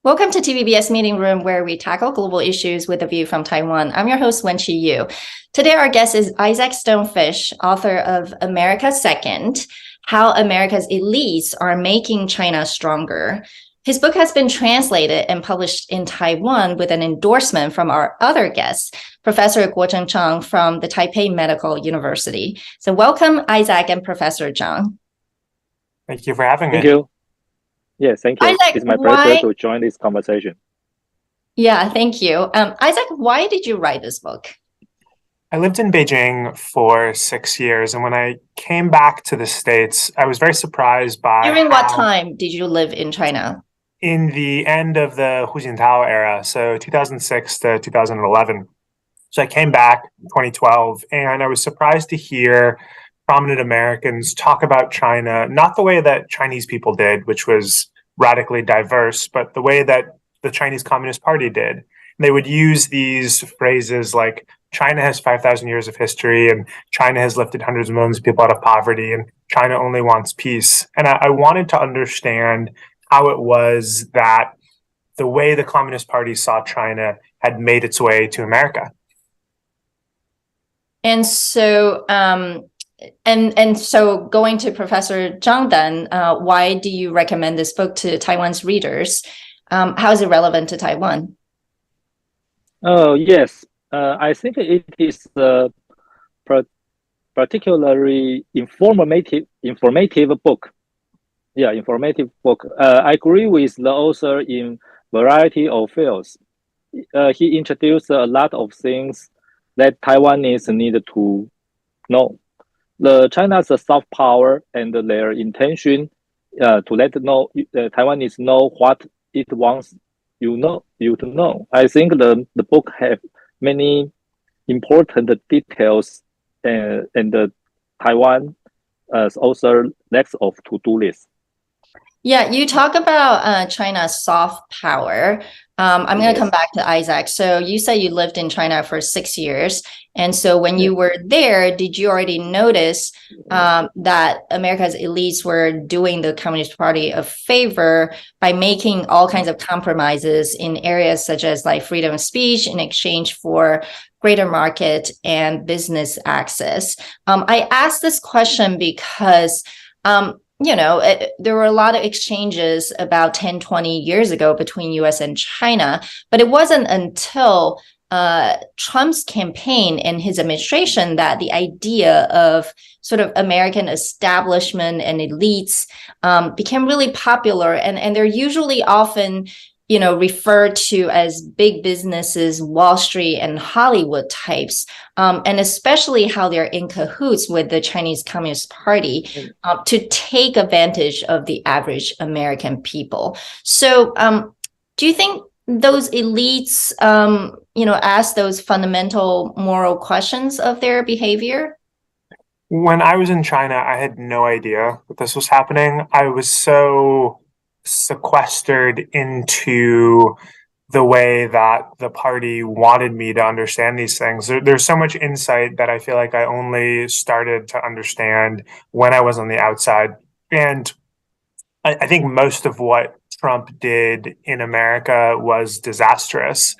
Welcome to TVBS Meeting Room, where we tackle global issues with a view from Taiwan. I'm your host, Wen-Chi Yu. Today, our guest is Isaac Stonefish, author of America Second, How America's Elites Are Making China Stronger. His book has been translated and published in Taiwan with an endorsement from our other guest, Professor Kuo-cheng from the Taipei Medical University. So welcome, Isaac and Professor Chang. Thank you for having me. Thank you. Yes, thank you. Isaac, it's my pleasure to join this conversation. Yeah, thank you. Isaac, why did you write this book? I lived in Beijing for 6 years, and when I came back to the States, I was very surprised by During what time did you live in China? In the end of the Hu Jintao era, so 2006 to 2011. So I came back in 2012, and I was surprised to hear prominent Americans talk about China, not the way that Chinese people did, which was radically diverse, but the way that the Chinese Communist Party did. They would use these phrases like China has 5,000 years of history, and China has lifted hundreds of millions of people out of poverty, and China only wants peace. And I wanted to understand how it was that the way the Communist Party saw China had made its way to America. And so, so going to Professor Chang then, why do you recommend this book to Taiwan's readers? How is it relevant to Taiwan? Oh, yes. I think it is a particularly informative book. Yeah, informative book. I agree with the author in variety of fields. He introduced a lot of things that Taiwanese need to know. China's soft power and their intention to let Taiwanese know what it wants you to know. I think the book have many important details and Taiwan also lacks of to-do list. Yeah, you talk about China's soft power. I'm going to come back to Isaac. So you said you lived in China for 6 years. And so when you were there, did you already notice that America's elites were doing the Communist Party a favor by making all kinds of compromises in areas such as like freedom of speech in exchange for greater market and business access? I asked this question because there were a lot of exchanges about 10, 20 years ago between US and China, but it wasn't until Trump's campaign and his administration that the idea of sort of American establishment and elites became really popular. And they're usually often referred to as big businesses, Wall Street and Hollywood types, and especially how they're in cahoots with the Chinese Communist Party to take advantage of the average American people. So do you think those elites, ask those fundamental moral questions of their behavior? When I was in China, I had no idea that this was happening. I was so sequestered into the way that the party wanted me to understand these things. There's so much insight that I feel like I only started to understand when I was on the outside. And I think most of what Trump did in America was disastrous.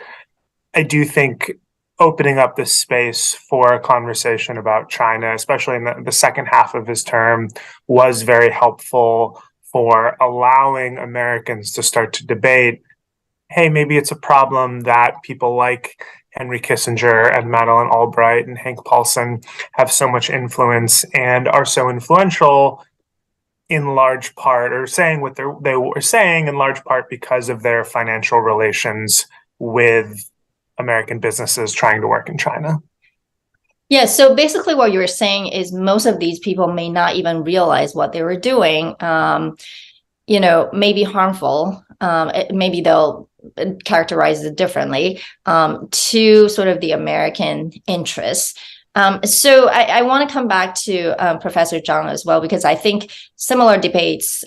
I do think opening up the space for a conversation about China, especially in the second half of his term, was very helpful for allowing Americans to start to debate, hey, maybe it's a problem that people like Henry Kissinger and Madeleine Albright and Hank Paulson have so much influence and are so influential in large part, or saying what they were saying in large part because of their financial relations with American businesses trying to work in China. Yeah, so basically what you were saying is most of these people may not even realize what they were doing, maybe harmful. Maybe they'll characterize it differently to sort of the American interests. So I want to come back to Professor Chang as well, because I think similar debates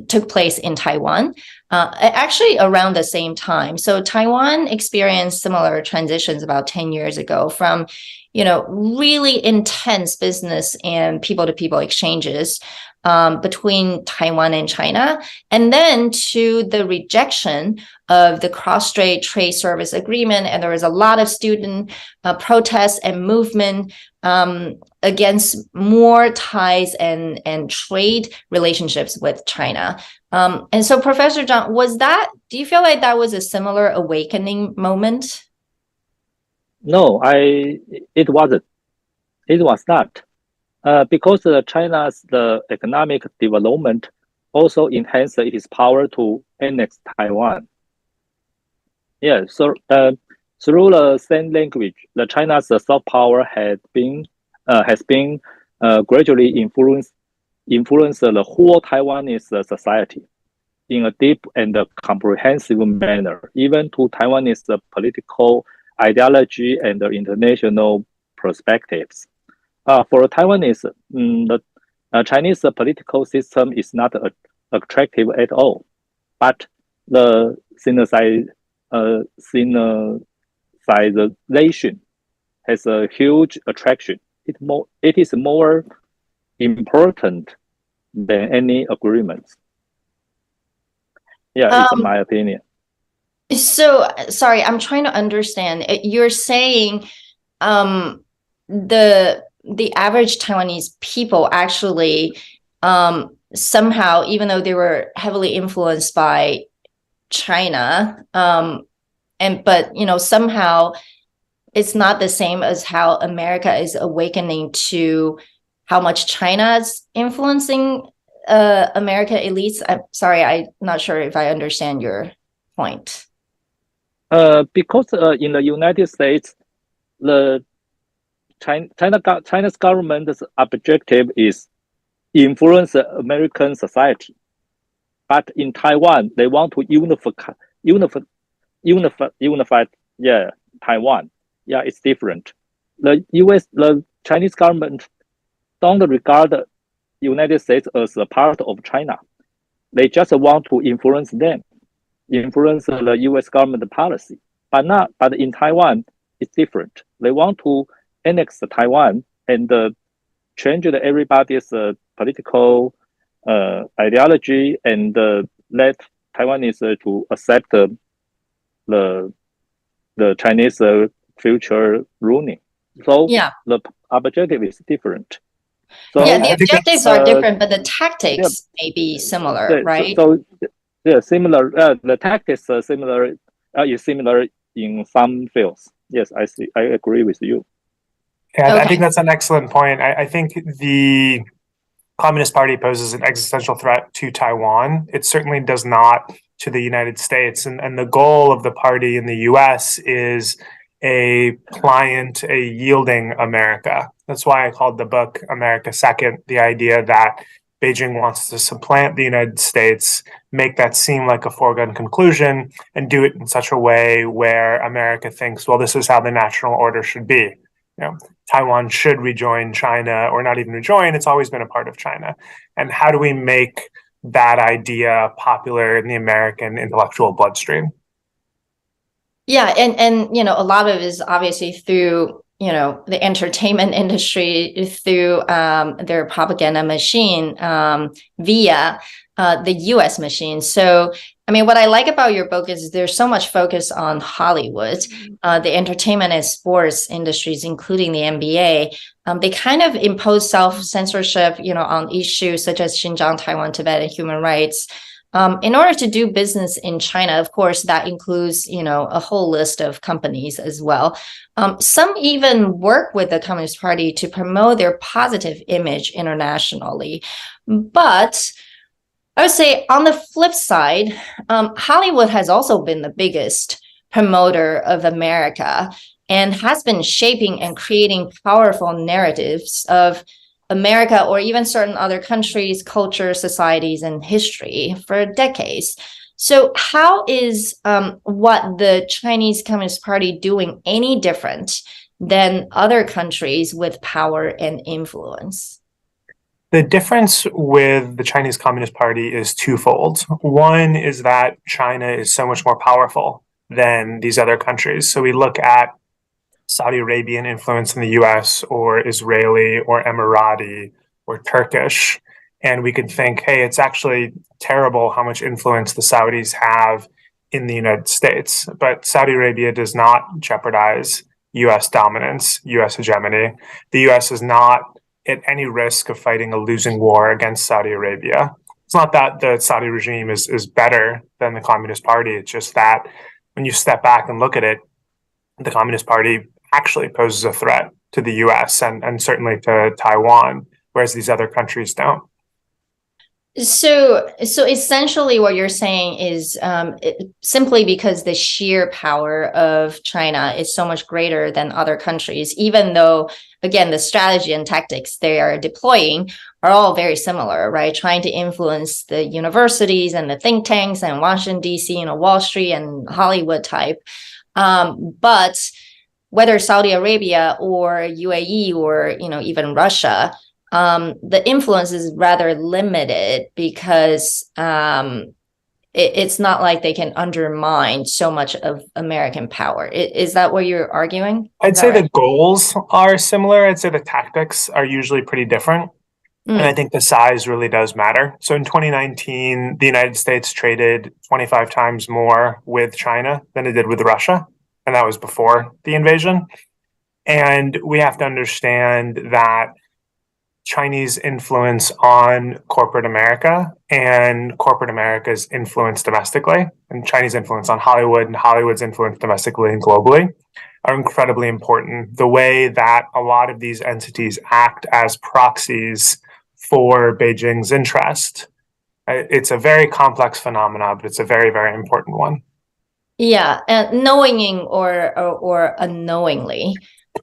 took place in Taiwan, actually around the same time. So Taiwan experienced similar transitions about 10 years ago from really intense business and people-to-people exchanges between Taiwan and China, and then to the rejection of the cross-strait trade service agreement. And there was a lot of student protests and movement against more ties and trade relationships with China. And so, Professor Zhang, do you feel like that was a similar awakening moment? No, it wasn't. It was not. Because China's economic development also enhanced its power to annex Taiwan. Yeah, so through the same language, the China's soft power has been gradually influenced the whole Taiwanese society in a deep and comprehensive manner, even to Taiwanese political ideology and international perspectives. For Taiwanese, the Chinese political system is not attractive at all, but the synthesization has a huge attraction. It is more important than any agreements. Yeah, it's my opinion. So, sorry, I'm trying to understand. You're saying the average Taiwanese people actually somehow, even though they were heavily influenced by China, but somehow it's not the same as how America is awakening to how much China's influencing American elites. I'm sorry, I'm not sure if I understand your point. Because in the United States, China's government's objective is influence American society, but in Taiwan they want to unify Taiwan. Yeah, it's different. The Chinese government don't regard the United States as a part of China. They just want to influence them, influence the U.S. government policy. But in Taiwan, it's different. They want to annex Taiwan and change everybody's political ideology and let Taiwanese to accept the Chinese future ruling. So the objective is different. So the objectives are different, but the tactics may be similar, right? Similar. The tactics are similar. Is similar in some fields. Yes, I see. I agree with you. Yeah, I think that's an excellent point. I think the Communist Party poses an existential threat to Taiwan. It certainly does not to the United States. And the goal of the party in the US is a pliant, a yielding America. That's why I called the book America Second, the idea that Beijing wants to supplant the United States, make that seem like a foregone conclusion, and do it in such a way where America thinks, well, this is how the national order should be. Taiwan should rejoin China, or not even rejoin. It's always been a part of China. And how do we make that idea popular in the American intellectual bloodstream? Yeah, and a lot of it is obviously through the entertainment industry, through their propaganda machine via the U.S. machine. So, I mean, what I like about your book is there's so much focus on Hollywood, the entertainment and sports industries, including the NBA. They kind of impose self-censorship, on issues such as Xinjiang, Taiwan, Tibet, and human rights. In order to do business in China, of course, that includes, a whole list of companies as well. Some even work with the Communist Party to promote their positive image internationally. But I would say on the flip side, Hollywood has also been the biggest promoter of America and has been shaping and creating powerful narratives of America or even certain other countries, cultures, societies, and history for decades. So how is what the Chinese Communist Party doing any different than other countries with power and influence? The difference with the Chinese Communist Party is twofold. One is that China is so much more powerful than these other countries. So we look at Saudi Arabian influence in the US or Israeli or Emirati or Turkish. And we could think, hey, it's actually terrible how much influence the Saudis have in the United States. But Saudi Arabia does not jeopardize US dominance, US hegemony. The US is not at any risk of fighting a losing war against Saudi Arabia. It's not that the Saudi regime is better than the Communist Party. It's just that when you step back and look at it, the Communist Party actually poses a threat to the US and certainly to Taiwan, whereas these other countries don't. So essentially what you're saying is simply because the sheer power of China is so much greater than other countries, even though, again, the strategy and tactics they are deploying are all very similar, right? Trying to influence the universities and the think tanks and Washington, D.C., Wall Street and Hollywood type. But whether Saudi Arabia or UAE or, even Russia, the influence is rather limited because it's not like they can undermine so much of American power. Is that what you're arguing? I'd say the goals are similar. I'd say the tactics are usually pretty different. And I think the size really does matter. So in 2019, the United States traded 25 times more with China than it did with Russia. And that was before the invasion. And we have to understand that Chinese influence on corporate America and corporate America's influence domestically, and Chinese influence on Hollywood and Hollywood's influence domestically and globally are incredibly important. The way that a lot of these entities act as proxies for Beijing's interest, it's a very complex phenomenon, but it's a very, very important one. Yeah, and knowing or unknowingly.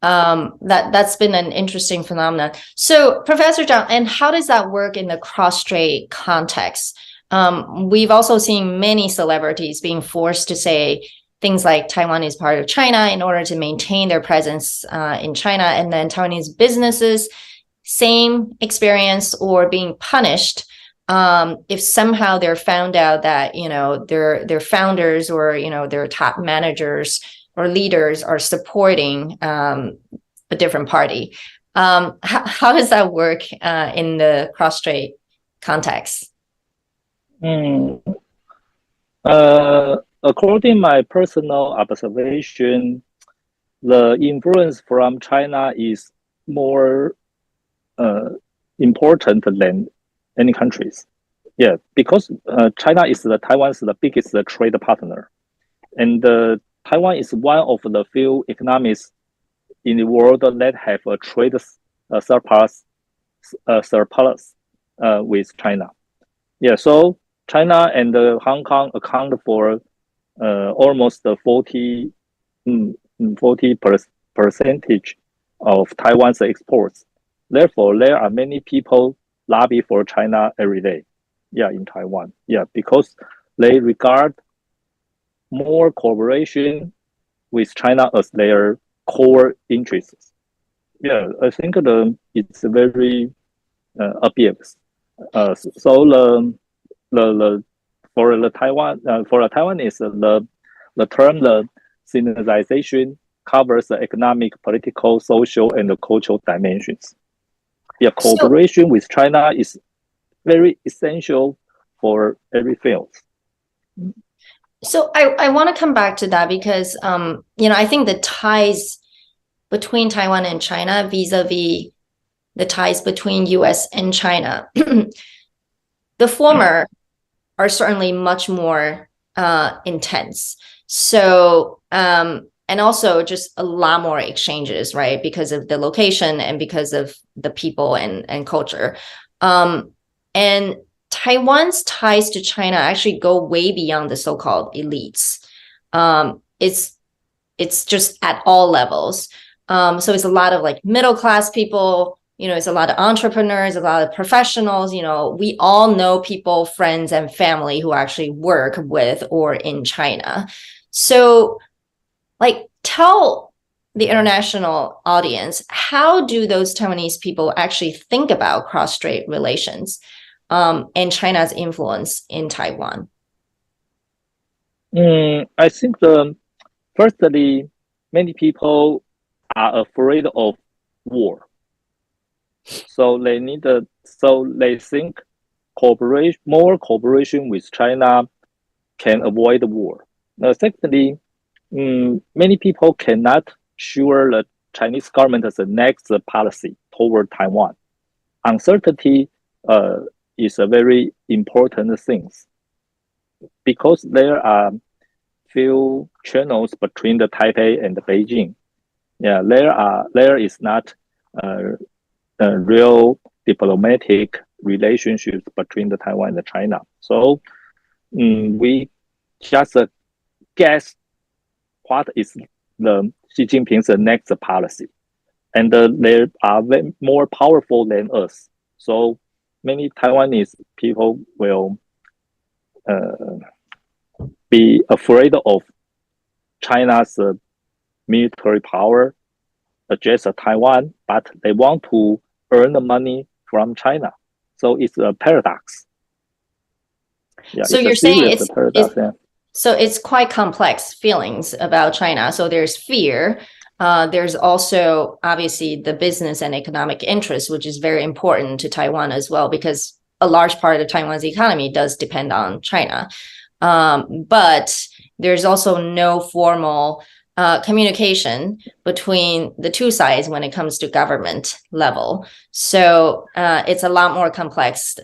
That's been an interesting phenomenon. So, Professor Chang, and how does that work in the cross-strait context? We've also seen many celebrities being forced to say things like Taiwan is part of China in order to maintain their presence in China, and then Taiwanese businesses, same experience or being punished if somehow they're found out that their founders or their top managers or leaders are supporting a different party. How does that work in the cross-strait context? According to my personal observation, the influence from China is more important than any countries. Yeah, because China is Taiwan's the biggest trade partner, and Taiwan is one of the few economies in the world that have a trade surplus with China. Yeah, so China and Hong Kong account for almost 40 percentage of Taiwan's exports. Therefore, there are many people lobby for China every day. Yeah, in Taiwan. Yeah, because they regard more cooperation with China as their core interests. Yeah, I think it's very obvious. So for the Taiwanese, the term the Sinization covers the economic, political, social, and the cultural dimensions. Yeah, cooperation with China is very essential for every field. So I want to come back to that because, I think the ties between Taiwan and China vis-a-vis the ties between US and China, the former are certainly much more intense. So, and also just a lot more exchanges, right? Because of the location and because of the people and culture. And Taiwan's ties to China actually go way beyond the so-called elites. It's just at all levels. So it's a lot of like middle-class people, it's a lot of entrepreneurs, a lot of professionals, we all know people, friends, and family who actually work with or in China. So tell the international audience, how do those Taiwanese people actually think about cross-strait relations and China's influence in Taiwan? I think firstly, many people are afraid of war. So they think more cooperation with China can avoid the war. Secondly, many people cannot sure the Chinese government's next policy toward Taiwan. Uncertainty is a very important thing because there are few channels between the Taipei and the Beijing. Yeah, there is not real diplomatic relationships between the Taiwan and China. So we just guess what is the Xi Jinping's next policy, and they are more powerful than us. So many Taiwanese people will be afraid of China's military power against Taiwan, but they want to earn the money from China. So it's a paradox. Yeah, so it's you're a saying serious paradox. Yeah. so it's quite complex feelings about China. So there's fear. There's also obviously the business and economic interest, which is very important to Taiwan as well, because a large part of Taiwan's economy does depend on China. But there's also no formal communication between the two sides when it comes to government level. So it's a lot more complex,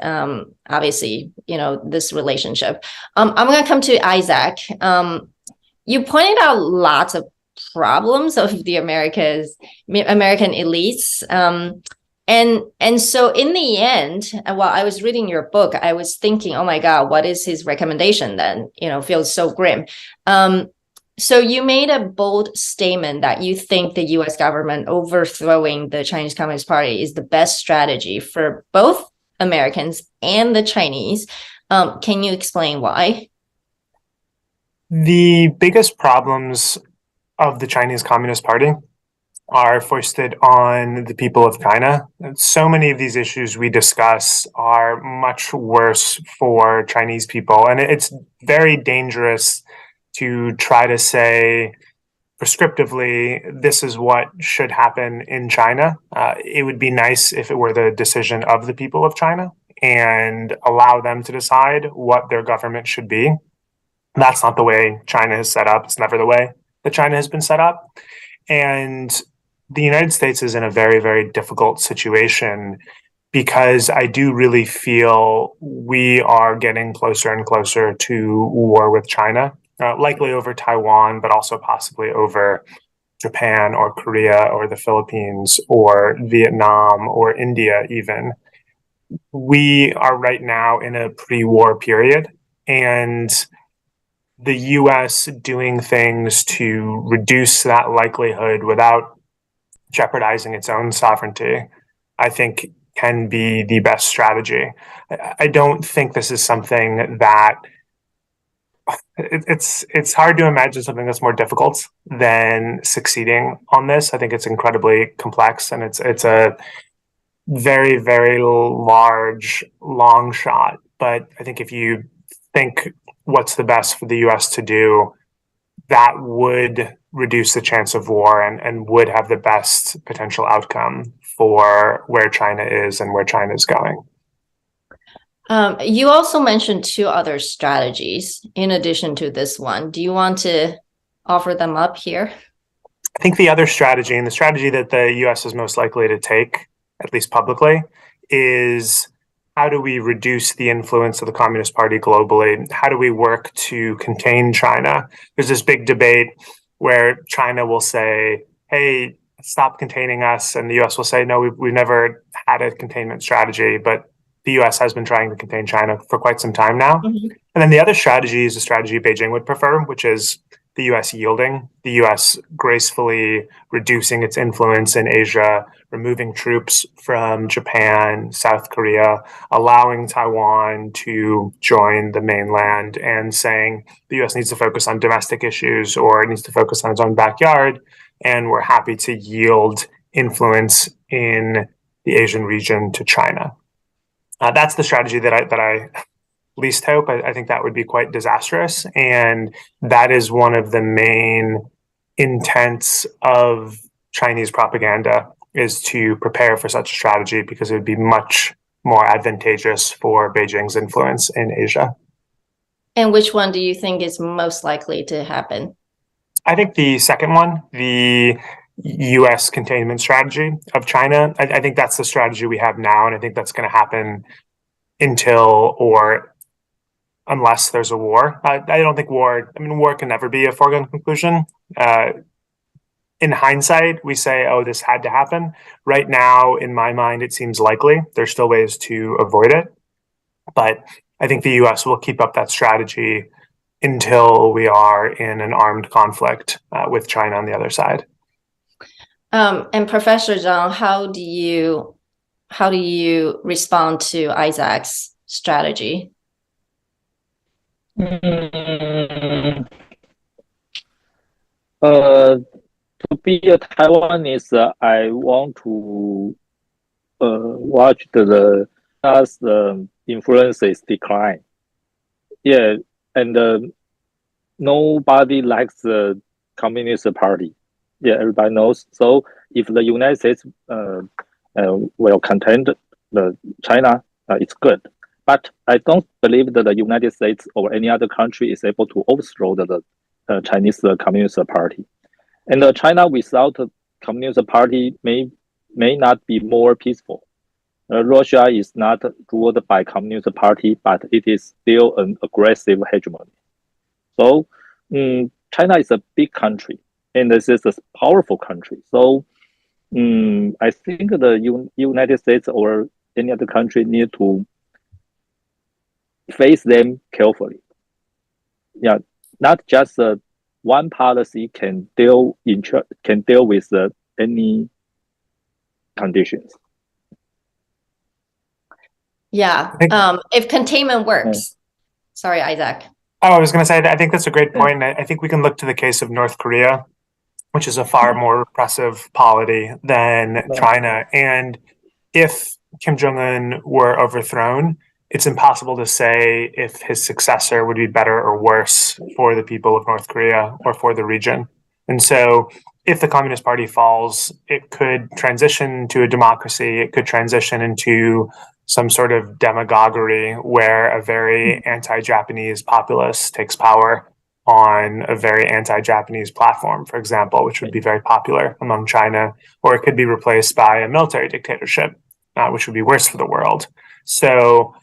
obviously, this relationship. I'm going to come to Isaac. You pointed out lots of problems of the American elites. And so in the end, while I was reading your book, I was thinking, oh my God, what is his recommendation then? Feels so grim. So you made a bold statement that you think the US government overthrowing the Chinese Communist Party is the best strategy for both Americans and the Chinese. Can you explain why? The biggest problems of the Chinese Communist Party are foisted on the people of China. And so many of these issues we discuss are much worse for Chinese people. And it's very dangerous to try to say prescriptively, this is what should happen in China. It would be nice if it were the decision of the people of China and allow them to decide what their government should be. That's not the way China is set up. It's never the way that China has been set up. And the United States is in a very, very difficult situation because I do really feel we are getting closer and closer to war with China, likely over Taiwan, but also possibly over Japan or Korea or the Philippines or Vietnam or India even. We are right now in a pre-war period, and the US doing things to reduce that likelihood without jeopardizing its own sovereignty, I think can be the best strategy. I don't think this is something that it's hard to imagine something that's more difficult than succeeding on this. I think it's incredibly complex, and it's a very, very large, long shot. But I think if you think what's the best for the US to do, that would reduce the chance of war and would have the best potential outcome for where China is and where China is going. You also mentioned two other strategies in addition to this one. Do you want to offer them up here? I think the other strategy, and the strategy that the US is most likely to take, at least publicly, is how do we reduce the influence of the Communist Party globally? How do we work to contain China? There's this big debate where China will say, hey, stop containing us. And the US will say, no, we've never had a containment strategy, but the US has been trying to contain China for quite some time now. Mm-hmm. And then the other strategy is a strategy Beijing would prefer, which is the US yielding, the US gracefully reducing its influence in Asia, removing troops from Japan, South Korea, allowing Taiwan to join the mainland, and saying the US needs to focus on domestic issues or it needs to focus on its own backyard. And we're happy to yield influence in the Asian region to China. That's the strategy that I least hope. I think that would be quite disastrous. And that is one of the main intents of Chinese propaganda is to prepare for such a strategy because it would be much more advantageous for Beijing's influence in Asia. And which one do you think is most likely to happen? I think the second one, the US containment strategy of China, I think that's the strategy we have now. And I think that's going to happen until or unless there's a war. I don't think war can never be a foregone conclusion. In hindsight, we say, oh, this had to happen. Right now, in my mind, it seems likely. There's still ways to avoid it. But I think the US will keep up that strategy until we are in an armed conflict with China on the other side. And Professor Zhang, how do you respond to Isaac's strategy? To be a Taiwanese, I want to watch as the influences decline. Yeah, and nobody likes the Communist Party. Yeah, everybody knows. So if the United States will contend the China, it's good. But I don't believe that the United States or any other country is able to overthrow the Chinese Communist Party. And China without a Communist Party may not be more peaceful. Russia is not ruled by Communist Party, but it is still an aggressive hegemony. So China is a big country, and this is a powerful country. So I think the United States or any other country need to face them carefully. Yeah, not just one policy can deal with any conditions. Yeah. If containment works. Sorry, Isaac. Oh, I was going to say, I think that's a great point. I think we can look to the case of North Korea, which is a far more repressive polity than China. And if Kim Jong-un were overthrown, it's impossible to say if his successor would be better or worse for the people of North Korea or for the region. And so if the Communist Party falls, it could transition to a democracy. It could transition into some sort of demagoguery where a very anti-Japanese populace takes power on a very anti-Japanese platform, for example, which would be very popular among China, or it could be replaced by a military dictatorship, which would be worse for the world. So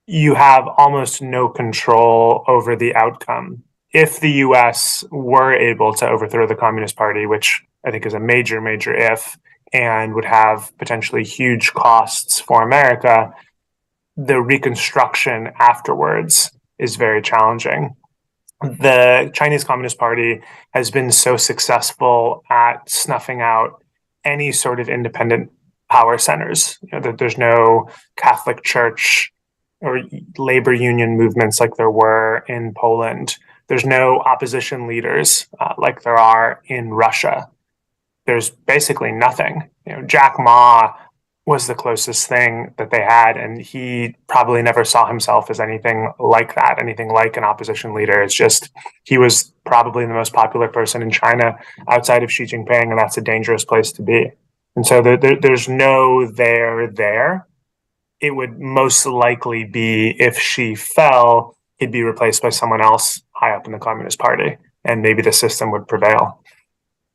you have almost no control over the outcome. If the US were able to overthrow the Communist Party, which I think is a major, major if, and would have potentially huge costs for America, the reconstruction afterwards is very challenging. The Chinese Communist Party has been so successful at snuffing out any sort of independent power centers. There's no Catholic Church or labor union movements like there were in Poland. There's no opposition leaders like there are in Russia. There's basically nothing. Jack Ma was the closest thing that they had, and he probably never saw himself as anything like that, anything like an opposition leader. It's just he was probably the most popular person in China outside of Xi Jinping, and that's a dangerous place to be. And so there's no there. It would most likely be if Xi fell, he'd be replaced by someone else high up in the Communist Party, and maybe the system would prevail.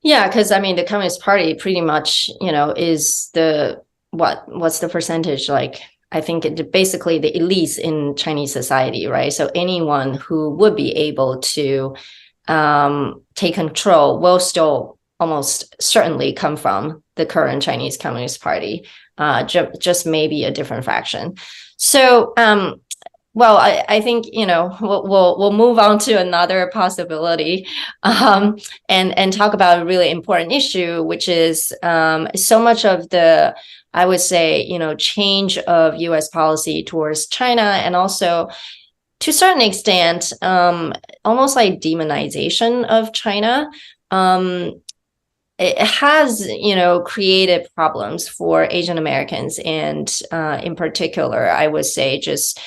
Yeah, because the Communist Party pretty much, is what's the percentage? Like, I think it basically the elites in Chinese society, right? So anyone who would be able to take control will still almost certainly come from the current Chinese Communist Party, just maybe a different faction. So, well, I think we'll move on to another possibility, and talk about a really important issue, which is so much of the, I would say, change of U.S. policy towards China, and also to a certain extent, almost like demonization of China. It has, created problems for Asian Americans, and in particular, I would say just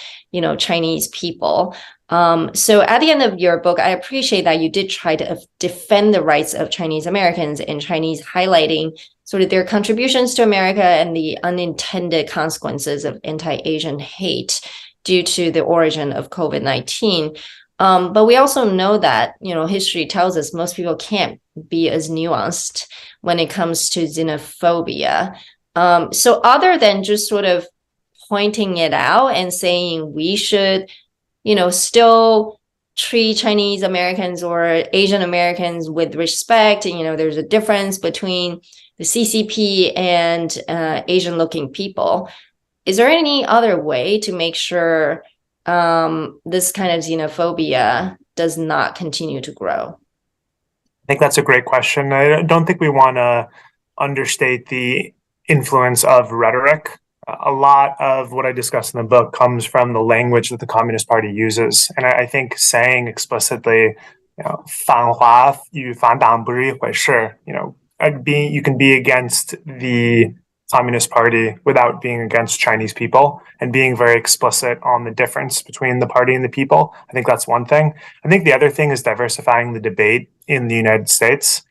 Chinese people. So at the end of your book, I appreciate that you did try to defend the rights of Chinese Americans and Chinese, highlighting sort of their contributions to America and the unintended consequences of anti-Asian hate due to the origin of COVID-19. But we also know that, history tells us most people can't be as nuanced when it comes to xenophobia. So other than just sort of pointing it out and saying we should still treat Chinese Americans or Asian Americans with respect. There's a difference between the CCP and Asian looking people. Is there any other way to make sure this kind of xenophobia does not continue to grow? I think that's a great question. I don't think we want to understate the influence of rhetoric. A lot of what I discuss in the book comes from the language that the Communist Party uses. And I think saying explicitly, 反华与反党不是一回事, you can be against the Communist Party without being against Chinese people, and being very explicit on the difference between the party and the people. I think that's one thing. I think the other thing is diversifying the debate in the United States.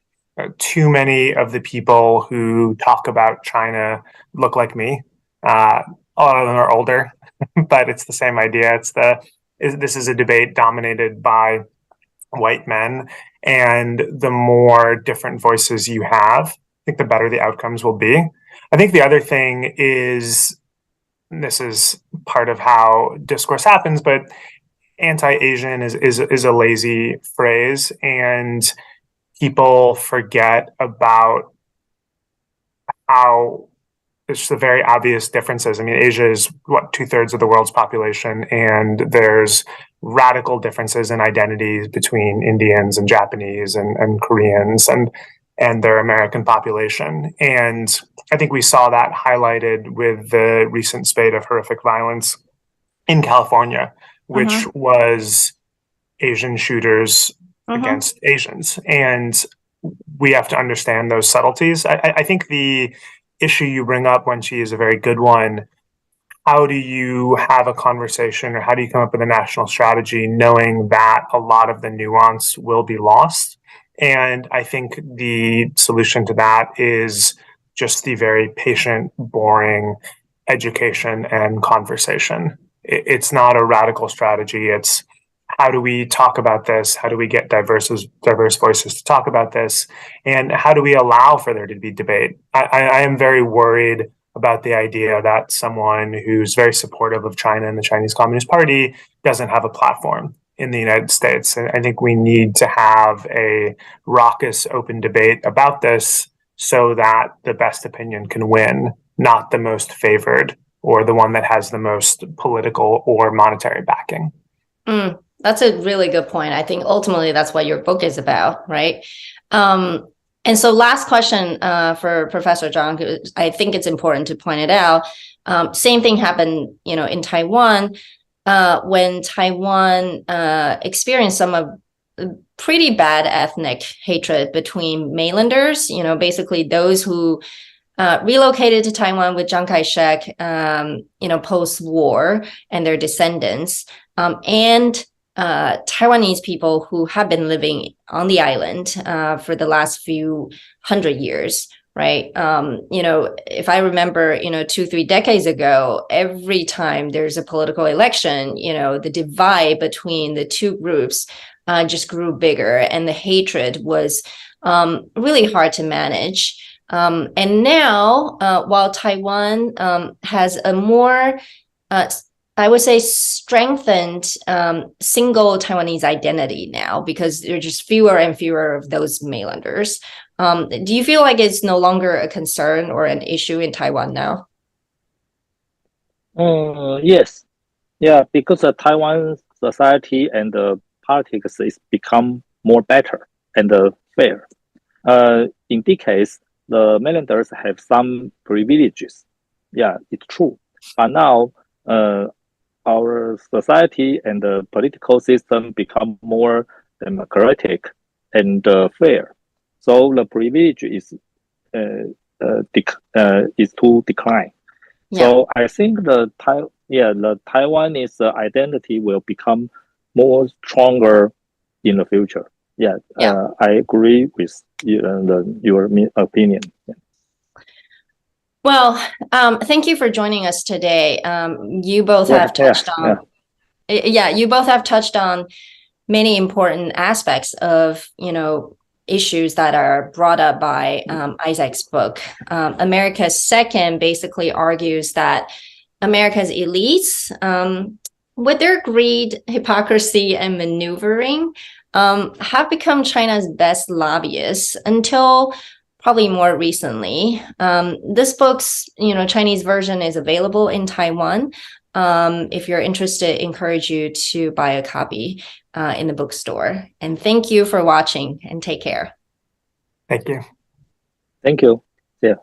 Too many of the people who talk about China look like me. A lot of them are older, but it's the same idea. This is a debate dominated by white men, and the more different voices you have, I think the better the outcomes will be. I think the other thing is, this is part of how discourse happens, but anti-Asian is a lazy phrase, and people forget about how it's the very obvious differences. I mean, Asia is 2/3 of the world's population, and there's radical differences in identities between Indians and Japanese and Koreans and their American population. And I think we saw that highlighted with the recent spate of horrific violence in California, which was Asian shooters against Asians. And we have to understand those subtleties. I think the issue you bring up, Wenqi, is a very good one. How do you have a conversation, or how do you come up with a national strategy knowing that a lot of the nuance will be lost? And I think the solution to that is just the very patient, boring education and conversation. It's not a radical strategy. It's how do we talk about this? How do we get diverse voices to talk about this? And how do we allow for there to be debate? I am very worried about the idea that someone who's very supportive of China and the Chinese Communist Party doesn't have a platform in the United States. And I think we need to have a raucous, open debate about this so that the best opinion can win, not the most favored or the one that has the most political or monetary backing. That's a really good point. I think ultimately that's what your book is about, right? And so last question for Professor Chang, I think it's important to point it out. Same thing happened, in Taiwan, when Taiwan experienced some of pretty bad ethnic hatred between mainlanders, basically those who relocated to Taiwan with Chiang Kai-shek, post-war, and their descendants, and Taiwanese people who have been living on the island for the last few hundred years, right? If I remember, 2-3 decades ago, every time there's a political election, the divide between the two groups just grew bigger, and the hatred was really hard to manage. And now, while Taiwan has a more I would say strengthened single Taiwanese identity now, because there are just fewer and fewer of those mainlanders. Do you feel like it's no longer a concern or an issue in Taiwan now? Yes. Yeah, because the Taiwan society and the politics is become more better and fair. In this case, the mainlanders have some privileges. Yeah, it's true. But now, our society and the political system become more democratic and fair. So the privilege is to decline. Yeah. So I think the Taiwanese identity will become more stronger in the future. Yeah, I agree with your opinion. Yeah. Well, thank you for joining us today. You both have touched on, you both have touched on many important aspects of, issues that are brought up by Isaac's book. America's Second basically argues that America's elites, with their greed, hypocrisy, and maneuvering, have become China's best lobbyists until probably more recently. This book's, Chinese version is available in Taiwan. If you're interested, encourage you to buy a copy in the bookstore. And thank you for watching, and take care. Thank you. Thank you. Yeah.